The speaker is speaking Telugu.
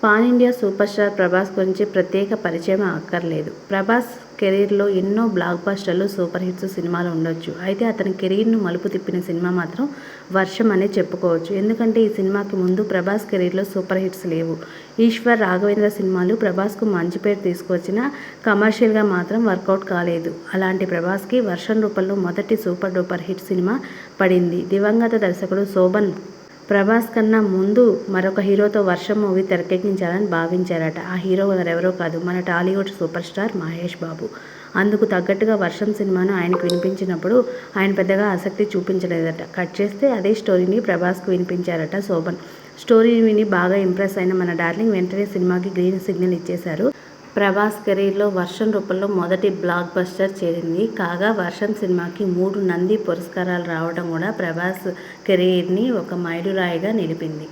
Pan India super star Prabhas గురించి ప్రత్యేక పరిచయం అక్కర్లేదు. ప్రభాస్ కెరీర్లో ఎన్నో బ్లాక్ బస్టర్లు, సూపర్ హిట్స్ సినిమాలు ఉండొచ్చు. అయితే అతని కెరీర్ను మలుపు తిప్పిన సినిమా మాత్రం వర్షం అనే చెప్పుకోవచ్చు. ఎందుకంటే ఈ సినిమాకి ముందు ప్రభాస్ కెరీర్లో సూపర్ హిట్స్ లేవు. ఈశ్వర్, రాఘవేంద్ర సినిమాలు ప్రభాస్కు మంచి పేరు తీసుకువచ్చినా కమర్షియల్గా మాత్రం వర్కౌట్ కాలేదు. అలాంటి ప్రభాస్కి వర్షం రూపంలో మొదటి సూపర్ డూపర్ హిట్ సినిమా పడింది. దివంగత దర్శకుడు శోభన్ ప్రభాస్ కన్నా ముందు మరొక హీరోతో వర్షం మూవీ తెరకెక్కించాలని భావించారట. ఆ హీరో మరెవరో కాదు, మన టాలీవుడ్ సూపర్ స్టార్ మహేష్ బాబు. అందుకు తగ్గట్టుగా వర్షం సినిమాను ఆయనకు వినిపించినప్పుడు ఆయన పెద్దగా ఆసక్తి చూపించలేదట. కట్ చేస్తే అదే స్టోరీని ప్రభాస్కు వినిపించారట శోభన్. స్టోరీని విని బాగా ఇంప్రెస్ అయిన మన డార్లింగ్ వెంటనే సినిమాకి గ్రీన్ సిగ్నల్ ఇచ్చేశారు. ప్రభాస్ కెరీర్లో వర్షం రూపంలో మొదటి బ్లాక్ బస్టర్ చేరింది. కాగా వర్షం సినిమాకి 3 నంది పురస్కారాలు రావడం కూడా ప్రభాస్ కెరీర్ని ఒక మైలురాయిగా నిలిపింది.